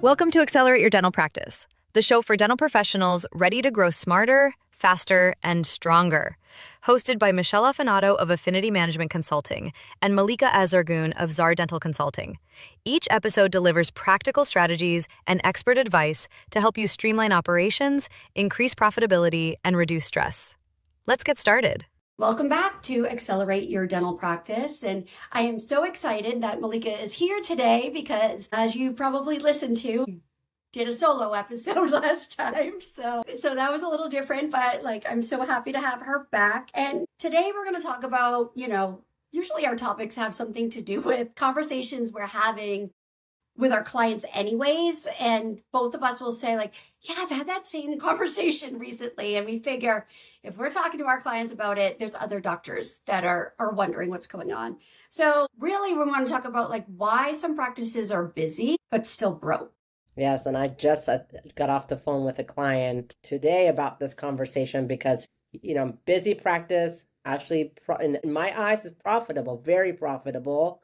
Welcome to Accelerate Your Dental Practice, the show for dental professionals ready to grow smarter, faster, and stronger. Hosted by Michelle Affanato of Affinity Management Consulting and Malika Azargoon of Zar Dental Consulting. Each episode delivers practical strategies and expert advice to help you streamline operations, increase profitability, and reduce stress. Let's get started. Welcome back to Accelerate Your Dental Practice. And I am so excited that Malika is here today because, as you probably listened to, did a solo episode last time. So that was a little different, but I'm so happy to have her back. And today we're going to talk about, usually our topics have something to do with conversations we're having with our clients anyways. And both of us will say yeah, I've had that same conversation recently. And we figure if we're talking to our clients about it, there's other doctors that are wondering what's going on. So really we want to talk about why some practices are busy, but still broke. Yes, and I just got off the phone with a client today about this conversation because, busy practice actually, in my eyes, is profitable, very profitable.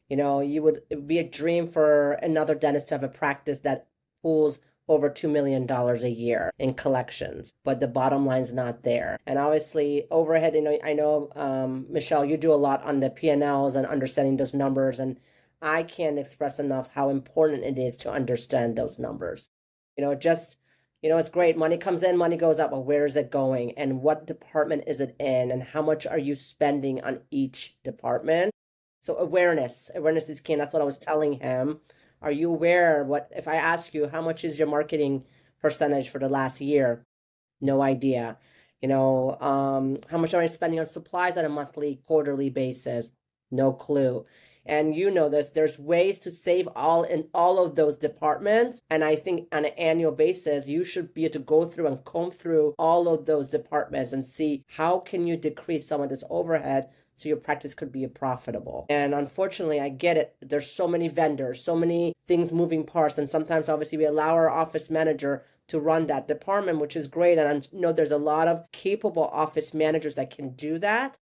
It would be a dream for another dentist to have a practice that pulls over $2 million a year in collections, but the bottom line's not there. And obviously overhead, I know, Michelle, you do a lot on the P&Ls and understanding those numbers, and I can't express enough how important it is to understand those numbers. It's great. Money comes in, money goes out, but where is it going? And what department is it in? And how much are you spending on each department? So awareness is key. And that's what I was telling him. Are you aware if I ask you, how much is your marketing percentage for the last year? No idea. How much are you spending on supplies on a monthly, quarterly basis? No clue. And there's ways to save in all of those departments. And I think on an annual basis, you should be able to go through and comb through all of those departments and see how can you decrease some of this overhead so your practice could be profitable. And unfortunately, I get it. There's so many vendors, so many things, moving parts. And sometimes, obviously, we allow our office manager to run that department, which is great. And I know there's a lot of capable office managers that can do that.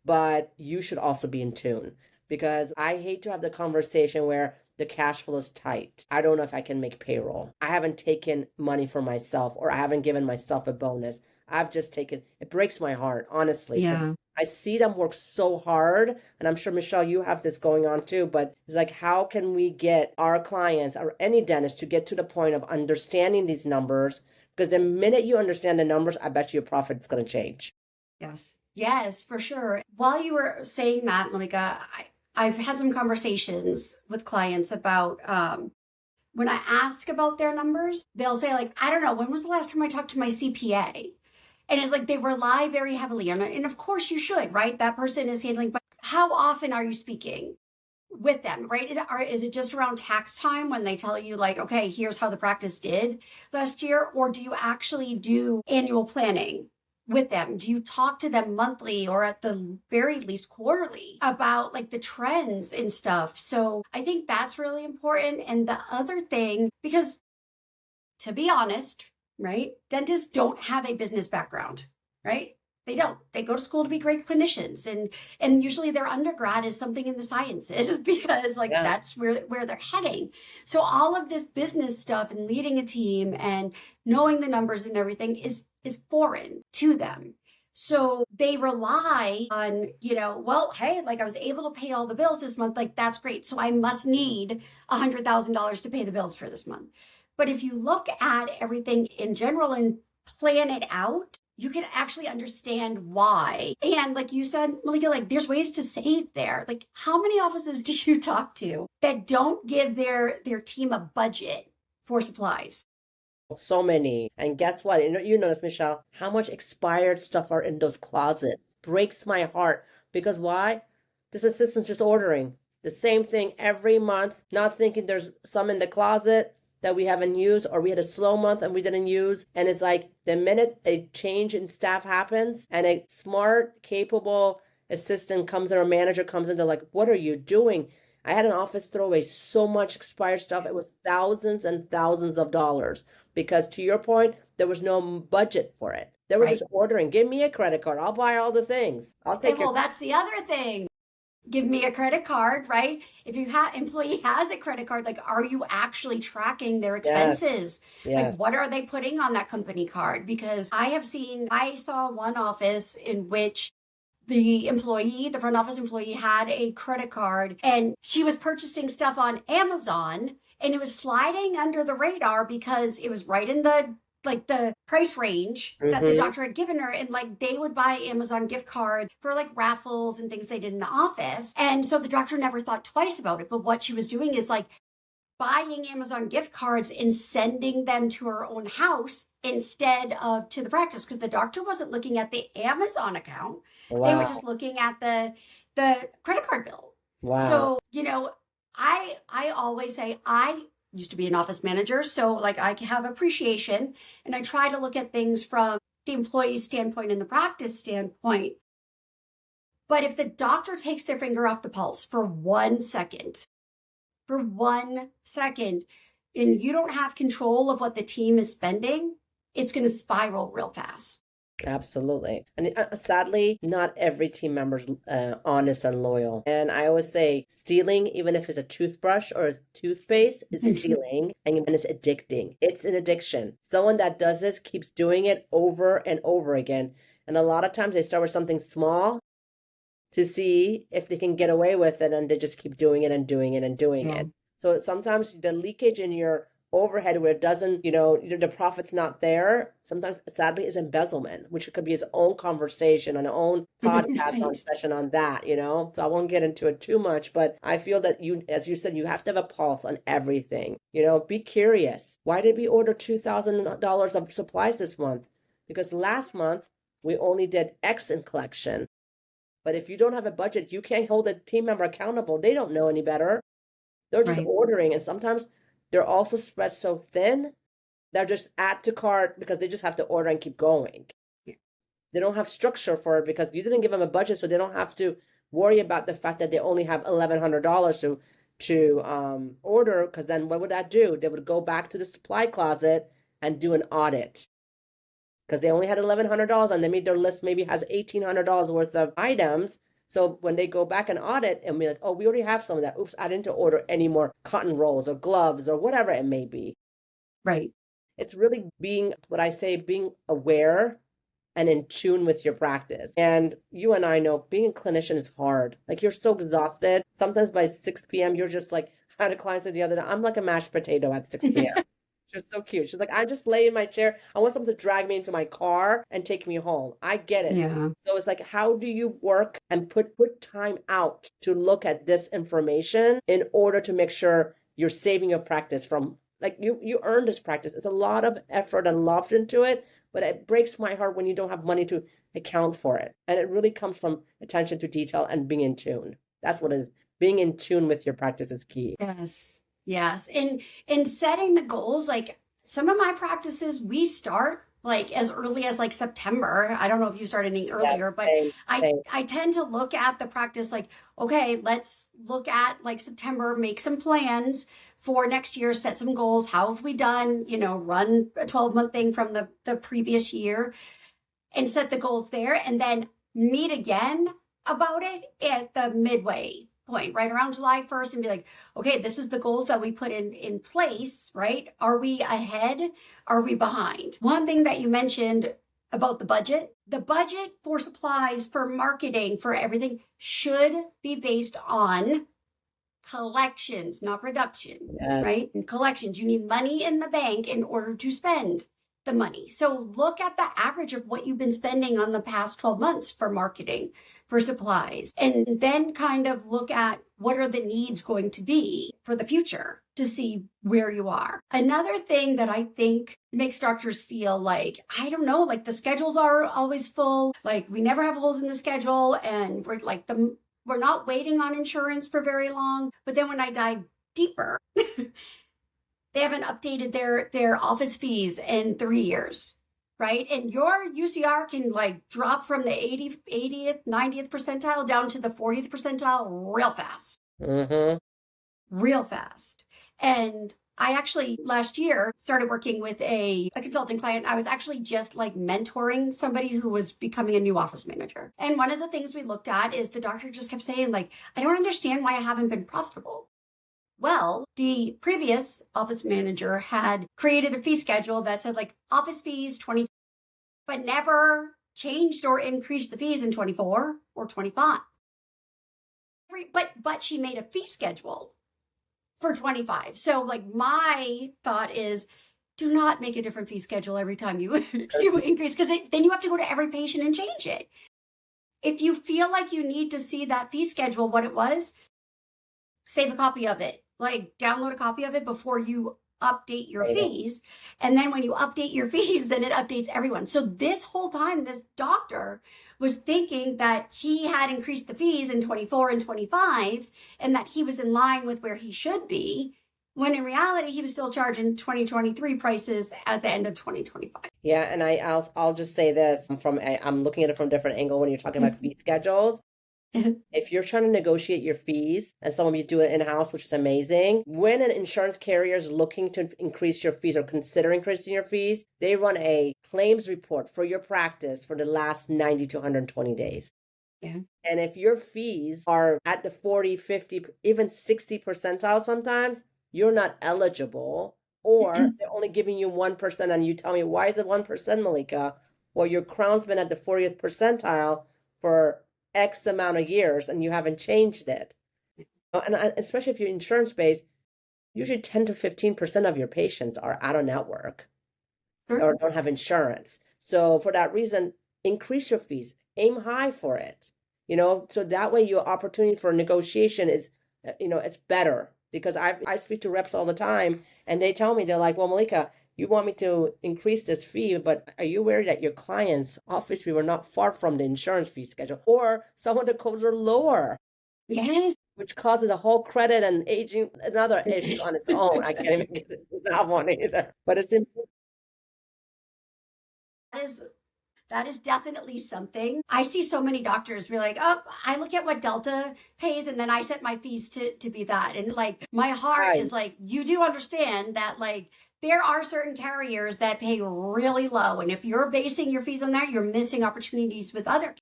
But you should also be in tune, because I hate to have the conversation where the cash flow is tight. I don't know if I can make payroll. I haven't taken money for myself, or I haven't given myself a bonus. I've just taken, it breaks my heart, honestly. Yeah. I see them work so hard, and I'm sure, Michelle, you have this going on too, but it's how can we get our clients or any dentist to get to the point of understanding these numbers? Because the minute you understand the numbers, I bet you your profit is going to change. Yes, for sure. While you were saying that, Malika, I've had some conversations with clients about when I ask about their numbers, they'll say I don't know, when was the last time I talked to my CPA? And it's they rely very heavily on it. And of course you should, right? That person is handling, but how often are you speaking with them, right? Is it just around tax time when they tell you okay, here's how the practice did last year? Or do you actually do annual planning with them? Do you talk to them monthly or at the very least quarterly about the trends and stuff? So I think that's really important. And the other thing, because to be honest, right, dentists don't have a business background, right? They don't. They go to school to be great clinicians, and usually their undergrad is something in the sciences because that's where they're heading. So all of this business stuff and leading a team and knowing the numbers and everything is foreign to them. So they rely on, well, hey, I was able to pay all the bills this month. That's great. So I must need $100,000 to pay the bills for this month. But if you look at everything in general and plan it out, you can actually understand why. And like you said, Malika, there's ways to save there. How many offices do you talk to that don't give their team a budget for supplies? So many. And guess what? You notice, Michelle, how much expired stuff are in those closets. Breaks my heart. Because why? This assistant's just ordering the same thing every month, not thinking there's some in the closet that we haven't used, or we had a slow month and we didn't use. And it's the minute a change in staff happens and a smart, capable assistant comes in or manager comes in, they're like, what are you doing? I had an office throw away so much expired stuff. It was thousands and thousands of dollars because, to your point, there was no budget for it. They were just ordering, give me a credit card. I'll buy all the things. I'll take that's the other thing. give me a credit card, right? If you have employee has a credit card, like, are you actually tracking their expenses? Yes. Like, what are they putting on that company card? Because I saw one office in which the front office employee had a credit card and she was purchasing stuff on Amazon and it was sliding under the radar because it was right in the price range that the doctor had given her. And like, they would buy Amazon gift card for like raffles and things they did in the office. And so the doctor never thought twice about it. But what she was doing is like buying Amazon gift cards and sending them to her own house instead of to the practice, because the doctor wasn't looking at the Amazon account. Wow. They were just looking at the credit card bill. Wow. So, I always say, I used to be an office manager, so like I have appreciation and I try to look at things from the employee's standpoint and the practice standpoint. But if the doctor takes their finger off the pulse for 1 second, and you don't have control of what the team is spending, it's going to spiral real fast. Absolutely. And sadly, not every team member's honest and loyal. And I always say stealing, even if it's a toothbrush or a toothpaste, is stealing and it's addicting. It's an addiction. Someone that does this keeps doing it over and over again. And a lot of times they start with something small to see if they can get away with it, and they just keep doing it and doing it and doing it. So sometimes the leakage in your overhead where it doesn't, the profit's not there, sometimes sadly is embezzlement, which could be his own conversation on our own podcast on session on that, So I won't get into it too much, but I feel that as you said, you have to have a pulse on everything. Be curious. Why did we order $2,000 of supplies this month? Because last month we only did X in collection. But if you don't have a budget, you can't hold a team member accountable. They don't know any better. They're just ordering, and sometimes they're also spread so thin, they're just add to cart because they just have to order and keep going. Yeah. They don't have structure for it because you didn't give them a budget, so they don't have to worry about the fact that they only have $1,100 to order, because then what would that do? They would go back to the supply closet and do an audit because they only had $1,100 and they made their list maybe has $1,800 worth of items. So when they go back and audit and be like, oh, we already have some of that. Oops, I didn't order any more cotton rolls or gloves or whatever it may be. Right. It's really being aware and in tune with your practice. And you and I know being a clinician is hard. Like, you're so exhausted. Sometimes by 6 p.m., you're just like, I had a client said the other day, I'm like a mashed potato at 6 p.m. She's so cute. She's like, I just lay in my chair. I want someone to drag me into my car and take me home. I get it. Yeah. So it's like, how do you work and put time out to look at this information in order to make sure you're saving your practice from, like, you earned this practice. It's a lot of effort and love into it, but it breaks my heart when you don't have money to account for it. And it really comes from attention to detail and being in tune. That's what it is. Being in tune with your practice is key. Yes. And in setting the goals, like some of my practices, we start like as early as like September. I don't know if you start any earlier, but same. I tend to look at the practice like, okay, let's look at like September, make some plans for next year, set some goals. How have we done, run a 12-month thing from the previous year and set the goals there, and then meet again about it at the midway point, right around July 1st, and be like, okay, this is the goals that we put in place, right? Are we ahead? Are we behind? One thing that you mentioned about the budget for supplies, for marketing, for everything should be based on collections, not production, right? And collections, you need money in the bank in order to spend the money. So look at the average of what you've been spending on the past 12 months for marketing, for supplies, and then kind of look at what are the needs going to be for the future to see where you are. Another thing that I think makes doctors feel like, I don't know, like the schedules are always full, like we never have holes in the schedule, and we're not waiting on insurance for very long. But then when I dive deeper, they haven't updated their office fees in 3 years, right? And your UCR can like drop from the 80th, 90th percentile down to the 40th percentile real fast. Real fast. And I actually last year started working with a consulting client. I was actually just like mentoring somebody who was becoming a new office manager. And one of the things we looked at is the doctor just kept saying, like, I don't understand why I haven't been profitable. Well, the previous office manager had created a fee schedule that said like office fees 20, but never changed or increased the fees in 24 or 25. But she made a fee schedule for 25. So like my thought is, do not make a different fee schedule every time you increase, because then you have to go to every patient and change it. If you feel like you need to see that fee schedule, what it was, save a copy of it, like download a copy of it before you update your fees. And then when you update your fees, then it updates everyone. So this whole time, this doctor was thinking that he had increased the fees in 24 and 25 and that he was in line with where he should be, when in reality, he was still charging 2023 prices at the end of 2025. Yeah, and I'll just say this I'm looking at it from a different angle when you're talking about fee schedules. If you're trying to negotiate your fees, and some of you do it in-house, which is amazing, when an insurance carrier is looking to increase your fees or consider increasing your fees, they run a claims report for your practice for the last 90 to 120 days. Yeah. And if your fees are at the 40, 50, even 60 percentile sometimes, you're not eligible, or they're only giving you 1%, and you tell me, why is it 1%, Malika? Well, your crown's been at the 40th percentile for X amount of years and you haven't changed it. And especially if you're insurance based, usually 10 to 15% of your patients are out of network or don't have insurance. So for that reason, increase your fees, aim high for it, so that way your opportunity for negotiation is, it's better. Because I speak to reps all the time and they tell me, they're like, well, Malika, you want me to increase this fee, but are you worried that your client's office fee were not far from the insurance fee schedule, or some of the codes are lower? Yes. Which causes a whole credit and aging, another issue on its own. I can't even get into that one either. But it's important. That is definitely something. I see so many doctors be like, oh, I look at what Delta pays and then I set my fees to be that. And like, my heart is like, you do understand that like, there are certain carriers that pay really low. And if you're basing your fees on that, you're missing opportunities with other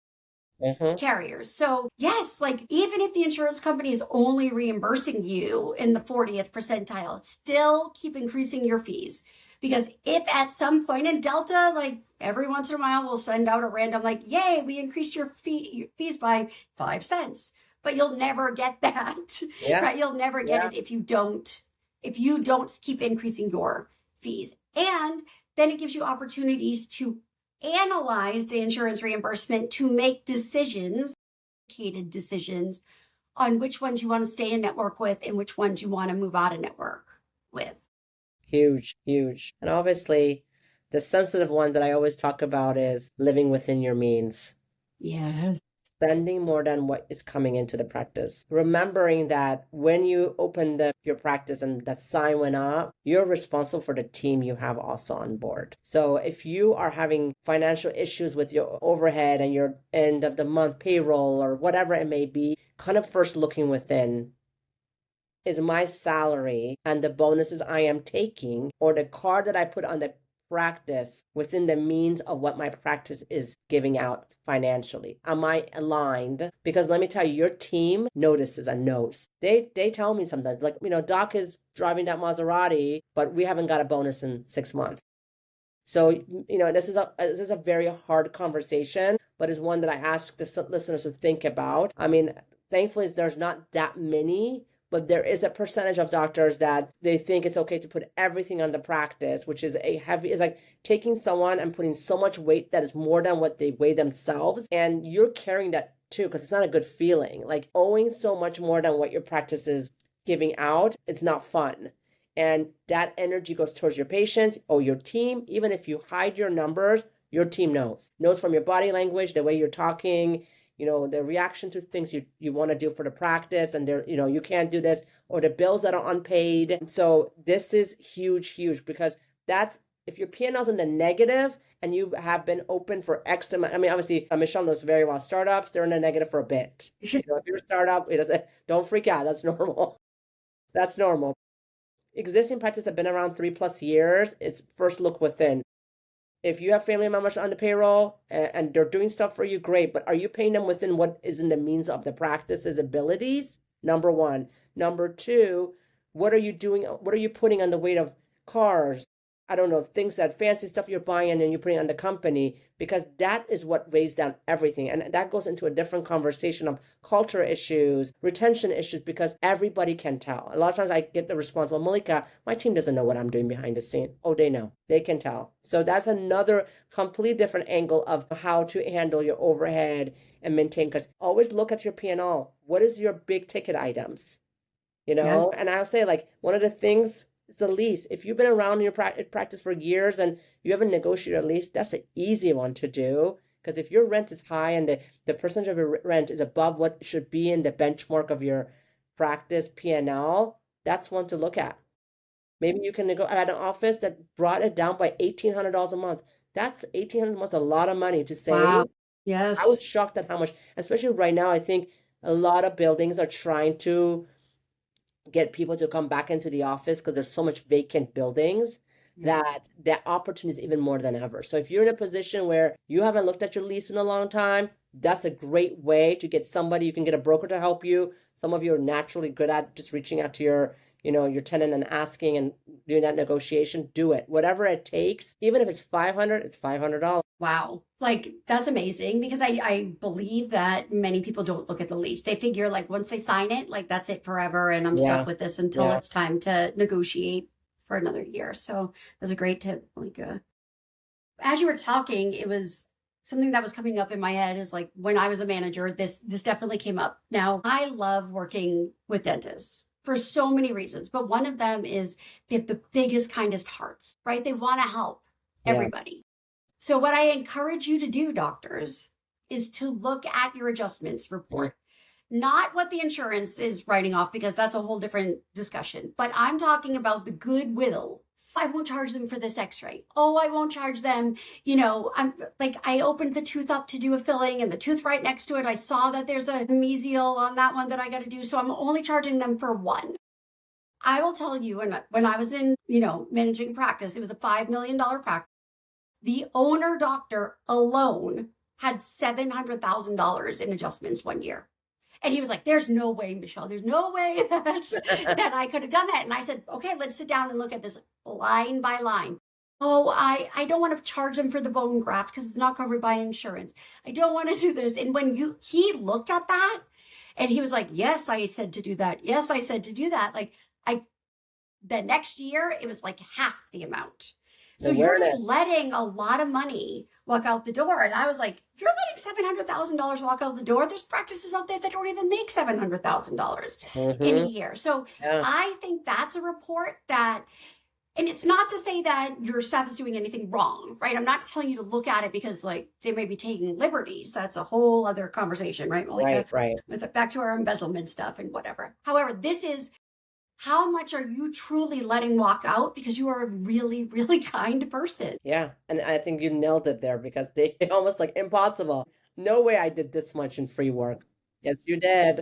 carriers. So yes, like even if the insurance company is only reimbursing you in the 40th percentile, still keep increasing your fees. Because if at some point in Delta, like every once in a while, we'll send out a random like, yay, we increased your fees by 5 cents, but you'll never get that, right? You'll never get it if you don't keep increasing your fees. And then it gives you opportunities to analyze the insurance reimbursement to make decisions on which ones you want to stay in network with and which ones you want to move out of network with. Huge. And obviously, the sensitive one that I always talk about is living within your means. Yes. Spending more than what is coming into the practice. Remembering that when you open your practice and that sign went up, you're responsible for the team you have also on board. So if you are having financial issues with your overhead and your end of the month payroll or whatever it may be, kind of first looking within. Is my salary and the bonuses I am taking or the card that I put on the practice within the means of what my practice is giving out financially? Am I aligned? Because let me tell you, your team notices and knows. They tell me sometimes, like, Doc is driving that Maserati, but we haven't got a bonus in 6 months. So, this is a very hard conversation, but is one that I ask the listeners to think about. I mean, thankfully, there's not that many, but there is a percentage of doctors that they think it's okay to put everything on the practice, which is it's like taking someone and putting so much weight that is more than what they weigh themselves. And you're carrying that too, because it's not a good feeling. Like owing so much more than what your practice is giving out, it's not fun. And that energy goes towards your patients or your team. Even if you hide your numbers, your team knows from your body language, the way you're talking, the reaction to things you want to do for the practice, and you can't do this, or the bills that are unpaid. So this is huge because that's, if your P&L's in the negative and you have been open for X amount, I mean, obviously Michelle knows very well, startups, they're in the negative for a bit. If you're a startup, don't freak out. That's normal. existing practice have been around 3+ years, it's first look within. If you have family members on the payroll and they're doing stuff for you, great. But are you paying them within what is in the means of the practice's abilities? Number one. Number two, what are you doing? What are you putting on the weight of cars? I don't know, things that fancy stuff you're buying and you're putting on the company, because that is what weighs down everything. And that goes into a different conversation of culture issues, retention issues, because everybody can tell. A lot of times I get the response, well, Malika, my team doesn't know what I'm doing behind the scene. Oh, they know. They can tell. So that's another completely different angle of how to handle your overhead and maintain, because always look at your P&L. What is your big ticket items? Yes. And I'll say, like, one of the things, it's the lease. If you've been around in your practice for years and you haven't negotiated a lease, that's an easy one to do. Because if your rent is high and the percentage of your rent is above what should be in the benchmark of your practice P&L, that's one to look at. Maybe you can negotiate at an office that brought it down by $1,800 a month. That's $1,800 a month, a lot of money to save. Wow. I was Yes. shocked at how much, especially right now. I think a lot of buildings are trying to get people to come back into the office because there's so much vacant buildings that the opportunity is even more than ever. So if you're in a position where you haven't looked at your lease in a long time, that's a great way to get somebody. You can get a broker to help you. Some of you are naturally good at just reaching out to your tenant and asking and doing that negotiation. Do it. Whatever it takes, even if it's $500, it's $500. Wow. Like, that's amazing, because I believe that many people don't look at the lease. They figure, like, once they sign it, like, that's it forever, and I'm Yeah. stuck with this until Yeah. it's time to negotiate for another year. So that's a great tip. Like, as you were talking, it was something that was coming up in my head is, like, when I was a manager, this definitely came up. Now, I love working with dentists for so many reasons, but one of them is they have the biggest, kindest hearts, right? They want to help Yeah. everybody. So what I encourage you to do, doctors, is to look at your adjustments report. Not what the insurance is writing off, because that's a whole different discussion. But I'm talking about the goodwill. I won't charge them for this x-ray. Oh, I won't charge them. I'm like, I opened the tooth up to do a filling and the tooth right next to it, I saw that there's a mesial on that one that I got to do. So I'm only charging them for one. I will tell you, when I was in, managing practice, it was a $5 million practice. The owner doctor alone had $700,000 in adjustments one year. And he was like, there's no way, Michelle, there's no way that I could have done that. And I said, okay, let's sit down and look at this line by line. Oh, I don't want to charge them for the bone graft because it's not covered by insurance. I don't want to do this. And when he looked at that and he was like, yes, I said to do that. Yes, I said to do that. Like, the next year, it was like half the amount. So you're just letting a lot of money walk out the door. And I was like, you're letting $700,000 walk out the door. There's practices out there that don't even make $700,000 in a year. So I think that's a report that, and it's not to say that your staff is doing anything wrong, right? I'm not telling you to look at it because, like, they may be taking liberties. That's a whole other conversation, right, Malika? Right. With back to our embezzlement stuff and whatever. However, this is, how much are you truly letting walk out because you are a really, really kind person? Yeah. And I think you nailed it there, because they almost like impossible. No way I did this much in free work. Yes, you did.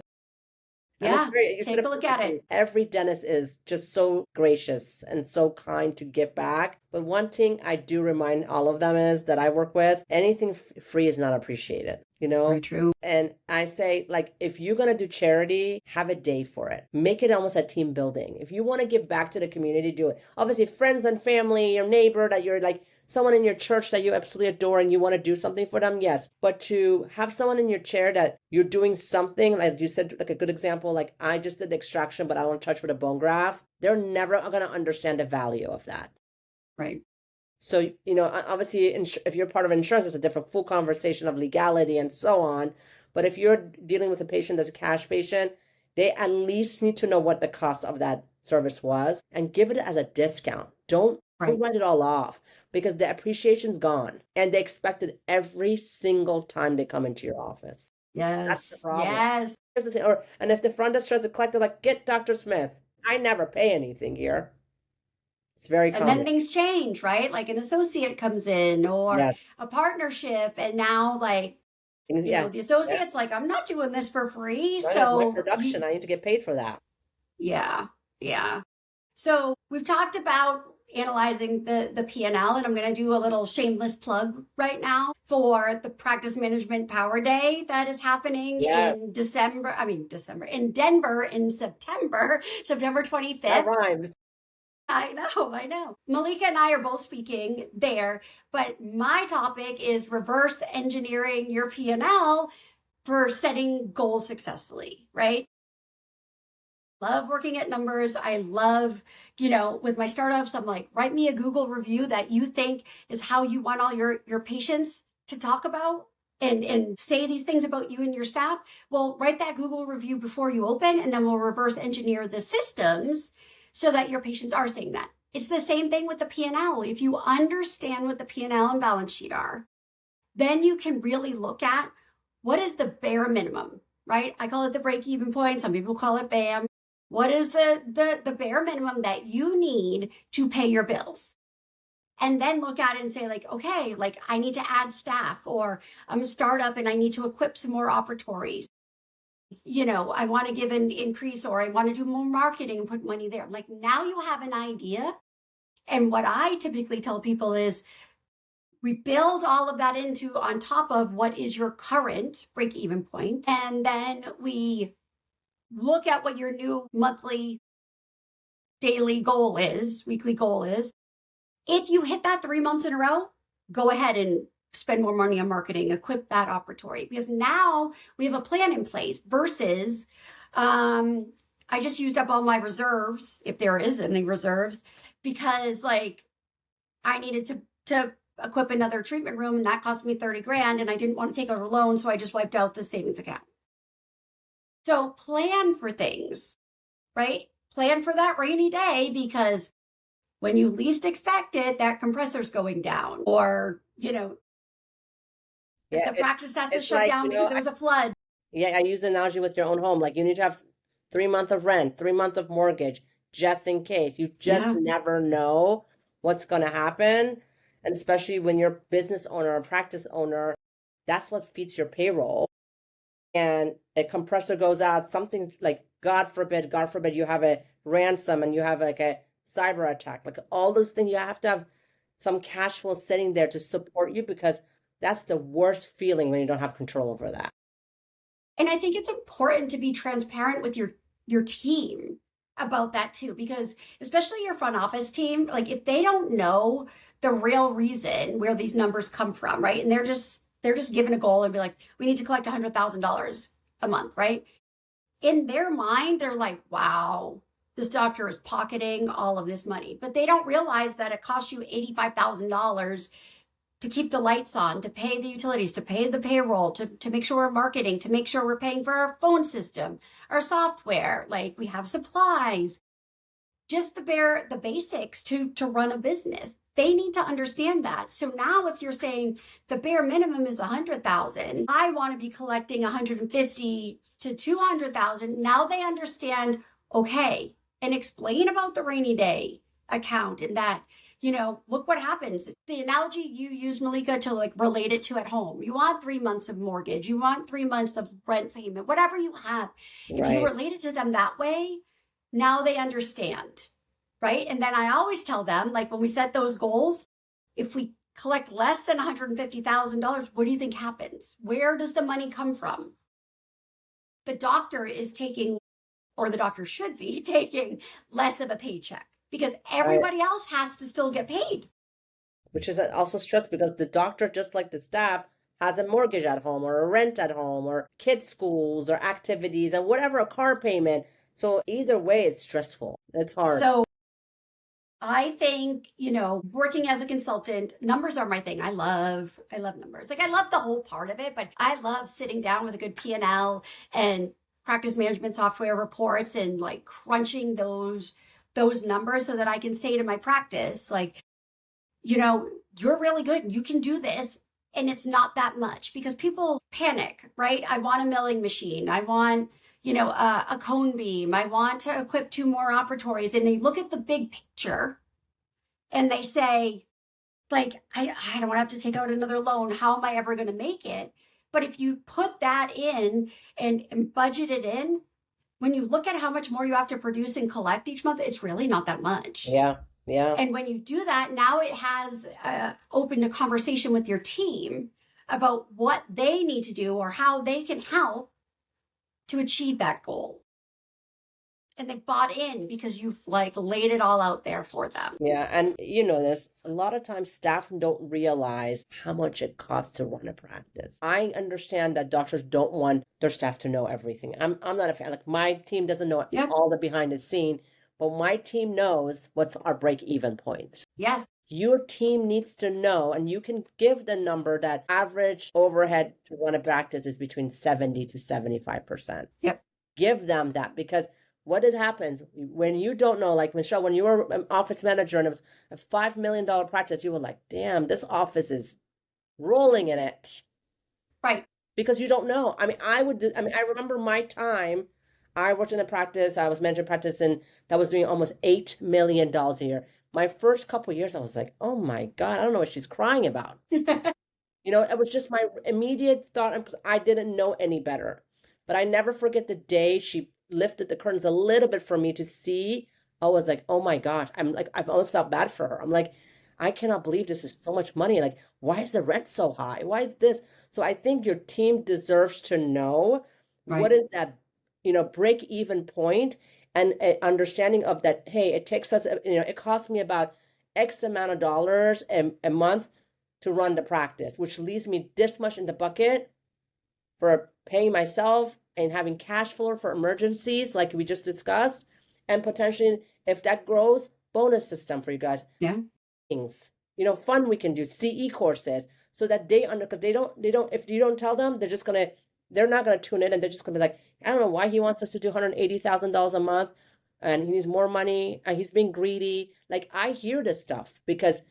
Yeah. Take a look at it. Every dentist is just so gracious and so kind to give back. But one thing I do remind all of them is that I work with, anything free is not appreciated. Very true. And I say, like, if you're going to do charity, have a day for it. Make it almost a team building. If you want to give back to the community, do it. Obviously, friends and family, your neighbor that you're like, someone in your church that you absolutely adore and you want to do something for them, yes. But to have someone in your chair that you're doing something, like you said, like a good example, like I just did the extraction, but I don't want to touch with a bone graft. They're never going to understand the value of that. Right. So, obviously, if you're part of insurance, it's a different full conversation of legality and so on. But if you're dealing with a patient that's a cash patient, they at least need to know what the cost of that service was and give it as a discount. Don't write it all off, because the appreciation's gone and they expect it every single time they come into your office. Yes. That's the problem. Yes. And if the front desk tries to collect, they're like, get Dr. Smith. I never pay anything here. It's very common. And then things change, right? Like an associate comes in or a partnership, and now, like, the associate's like, I'm not doing this for free. Right, so my production, I need to get paid for that. Yeah. So we've talked about analyzing the P&L, and I'm going to do a little shameless plug right now for the Practice Management Power Day that is happening in in Denver in September 25th. That rhymes. I know. Malika and I are both speaking there, but my topic is reverse engineering your P&L for setting goals successfully, right? Love working at numbers. I love, with my startups, I'm like, write me a Google review that you think is how you want all your patients to talk about and say these things about you and your staff. Well, write that Google review before you open, and then we'll reverse engineer the systems so that your patients are saying that. It's the same thing with the P&L. If you understand what the P&L and balance sheet are, then you can really look at what is the bare minimum, right? I call it the break-even point. Some people call it BAM. What is the bare minimum that you need to pay your bills? And then look at it and say, like, okay, like I need to add staff, or I'm a startup and I need to equip some more operatories. I want to give an increase, or I want to do more marketing and put money there. Like, now you have an idea. And what I typically tell people is we build all of that into on top of what is your current break-even point. And then we look at what your new monthly, daily goal is, weekly goal is. If you hit that 3 months in a row, go ahead and spend more money on marketing, equip that operatory, because now we have a plan in place versus I just used up all my reserves, if there is any reserves, because like I needed to equip another treatment room, and that cost me 30 grand, and I didn't want to take out a loan, so I just wiped out the savings account. So plan for things, right? Plan for that rainy day, because when you least expect it, that compressor's going down, or, the practice has to shut down because there was a flood. Yeah, I use an analogy with your own home. Like, you need to have 3 months of rent, 3 months of mortgage, just in case. You just never know what's going to happen. And especially when you're a business owner or practice owner, that's what feeds your payroll. And a compressor goes out, something like, God forbid, you have a ransom and you have like a cyber attack, like all those things. You have to have some cash flow sitting there to support you, because that's the worst feeling when you don't have control over that. And I think it's important to be transparent with your team about that too, because especially your front office team, like if they don't know the real reason where these numbers come from, right? And they're just given a goal and be like, we need to collect $100,000 a month, right? In their mind, they're like, wow, this doctor is pocketing all of this money. But they don't realize that it costs you $85,000 to keep the lights on, to pay the utilities, to pay the payroll, to make sure we're marketing, to make sure we're paying for our phone system, our software, like we have supplies, just the basics to run a business. They need to understand that. So now if you're saying the bare minimum is 100,000, I want to be collecting 150 to 200,000. Now they understand, okay, and explain about the rainy day account and that, look what happens. The analogy you use, Malika, to like relate it to at home. You want 3 months of mortgage, you want 3 months of rent payment, whatever you have. If you relate it to them that way, now they understand, right? And then I always tell them, like when we set those goals, if we collect less than $150,000, what do you think happens? Where does the money come from? The doctor is taking, or the doctor should be taking, less of a paycheck, because everybody else has to still get paid. Which is also stress, because the doctor, just like the staff, has a mortgage at home or a rent at home or kids' schools or activities and whatever, a car payment. So either way, it's stressful. It's hard. So I think, working as a consultant, numbers are my thing. I love numbers. Like I love the whole part of it, but I love sitting down with a good P&L and practice management software reports and like crunching those numbers so that I can say to my practice, like, you're really good. You can do this. And it's not that much, because people panic, right? I want a milling machine. I want, a cone beam. I want to equip 2 more operatories. And they look at the big picture and they say, like, I don't want to have to take out another loan. How am I ever going to make it? But if you put that in and budget it in, when you look at how much more you have to produce and collect each month, it's really not that much. Yeah. Yeah. And when you do that, now it has opened a conversation with your team about what they need to do or how they can help to achieve that goal. And they bought in because you've like laid it all out there for them. Yeah, and you know this, a lot of times staff don't realize how much it costs to run a practice. I understand that doctors don't want their staff to know everything. I'm not a fan. Like my team doesn't know all the behind the scene, but my team knows what's our break-even points. Yes. Your team needs to know, and you can give the number that average overhead to run a practice is between 70 to 75%. Yep. Give them that, because what it happens when you don't know, like Michelle, when you were an office manager and it was a $5 million practice, you were like, damn, this office is rolling in it. Right. Because you don't know. I remember my time, I worked in a practice, I was managing a practice and that was doing almost $8 million a year. My first couple of years, I was like, oh my God, I don't know what she's crying about. It was just my immediate thought. I didn't know any better. But I never forget the day she lifted the curtains a little bit for me to see. I was like, oh my gosh. I've almost felt bad for her. I'm like, I cannot believe this is so much money. Like, why is the rent so high? Why is this? So I think your team deserves to know what is that, break even point, and understanding of that, hey, it takes us, it costs me about X amount of dollars a month to run the practice, which leaves me this much in the bucket for paying myself and having cash flow for emergencies, like we just discussed, and potentially, if that grows, bonus system for you guys. Yeah. Things, fun we can do, CE courses, so that because they don't, if you don't tell them, they're not gonna tune in, and they're just gonna be like, I don't know why he wants us to do $180,000 a month, and he needs more money, and he's being greedy. Like, I hear this stuff because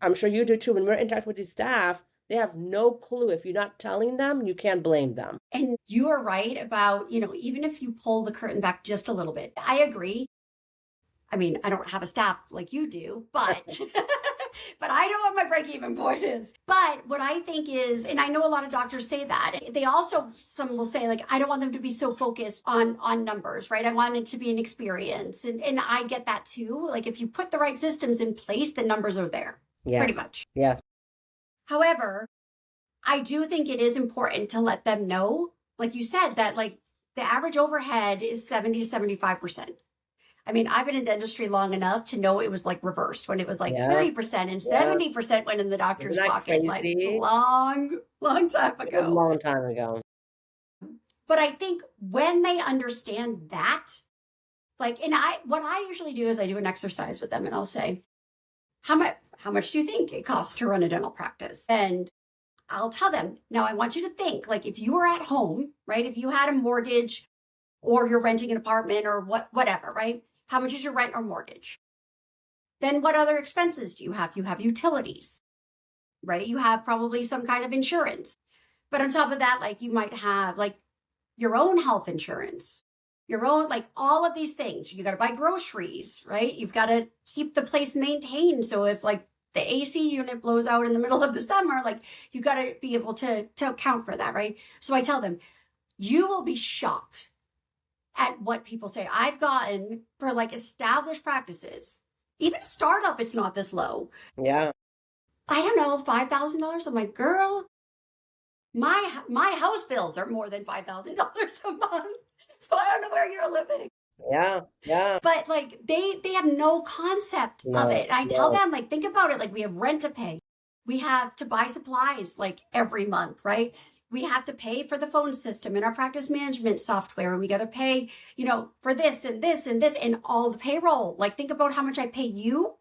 I'm sure you do too. When we're interacting with these staff, they have no clue. If you're not telling them, you can't blame them. And you are right about, even if you pull the curtain back just a little bit, I agree. I mean, I don't have a staff like you do, but but I know what my break-even point is. But what I think is, and I know a lot of doctors say that, they also, some will say, like, I don't want them to be so focused on numbers, right? I want it to be an experience. And I get that too. Like, if you put the right systems in place, the numbers are there. Yes. Pretty much. Yes. However, I do think it is important to let them know, like you said, that like the average overhead is 70 to 75%. I mean, I've been in dentistry long enough to know it was like reversed when it was like 30% and 70% went in the doctor's pocket, like long time ago. A long time ago. But I think when they understand that, like, and what I usually do is I do an exercise with them and I'll say, how much do you think it costs to run a dental practice? And I'll tell them, now I want you to think, like, if you were at home, right? If you had a mortgage or you're renting an apartment or whatever, right? How much is your rent or mortgage? Then what other expenses do you have? You have utilities, right? You have probably some kind of insurance. But on top of that, like, you might have like your own health insurance, your own, like, all of these things. You got to buy groceries, right? You've got to keep the place maintained. So if like the AC unit blows out in the middle of the summer, like, you got to be able to account for that, right? So I tell them, you will be shocked at what people say. I've gotten, for like established practices, even a startup, it's not this low. Yeah. I don't know, $5,000. I'm like, girl, my house bills are more than $5,000 a month. So I don't know where you're living. Yeah. Yeah. But like they have no concept of it. And I tell them, like, think about it. Like, we have rent to pay. We have to buy supplies like every month, right? We have to pay for the phone system and our practice management software. And we got to pay, for this and this and this and all the payroll. Like, think about how much I pay you.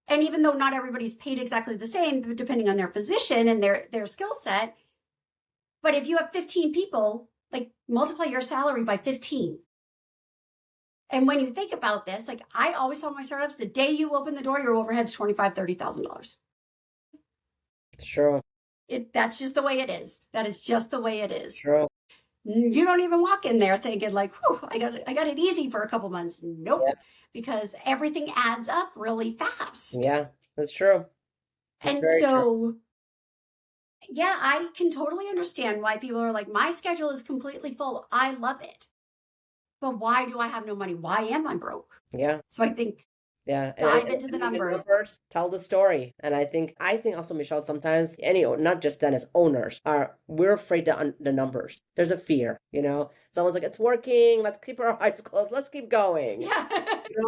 And even though not everybody's paid exactly the same, depending on their position and their skill set. But if you have 15 people, like, multiply your salary by 15. And when you think about this, like, I always tell my startups, the day you open the door, your overhead's $25,000, $30,000. It's true. That's just the way it is. That is just the way it is. True. You don't even walk in there thinking like, whew, I got it easy for a couple months. Nope. Yeah. Because everything adds up really fast. Yeah, that's true. That's and so, true. Yeah, I can totally understand why people are like, my schedule is completely full. I love it. but why do I have no money? Why am I broke? Yeah. So I think Yeah. dive into the numbers. Tell the story. And I think also, Michelle, sometimes not just dentists, owners we're afraid to the numbers. There's a fear, someone's like, it's working. Let's keep our eyes closed. Let's keep going. Yeah.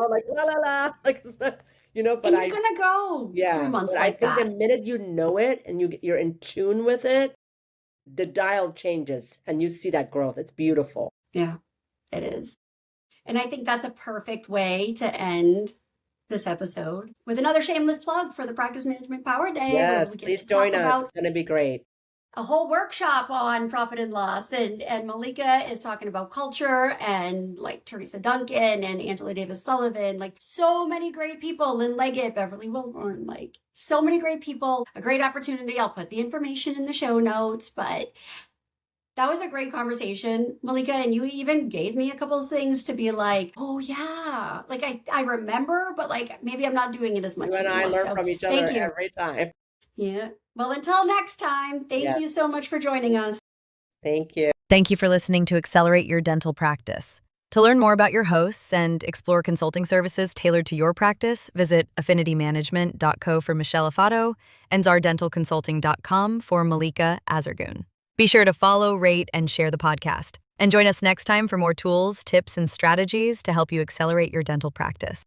Like la la la, like, but and you're gonna go through months like that. I think the minute you know it and you're in tune with it, the dial changes and you see that growth. It's beautiful. Yeah, it is. And I think that's a perfect way to end this episode with another shameless plug for the Practice Management Power Day. Yes, please join us. It's going to be great. A whole workshop on profit and loss. And Malika is talking about culture, and like Teresa Duncan and Angela Davis Sullivan, like so many great people, Lynn Leggett, Beverly Wilborn, like so many great people. A great opportunity. I'll put the information in the show notes, but that was a great conversation, Malika. And you even gave me a couple of things to be like, oh yeah, like I remember, but like maybe I'm not doing it as much. You and I learn from each other every time. Yeah. Well, until next time, thank you so much for joining us. Thank you. Thank you for listening to Accelerate Your Dental Practice. To learn more about your hosts and explore consulting services tailored to your practice, visit affinitymanagement.co for Michelle Affanato and zardentalconsulting.com for Malika Azargoon. Be sure to follow, rate, and share the podcast. And join us next time for more tools, tips, and strategies to help you accelerate your dental practice.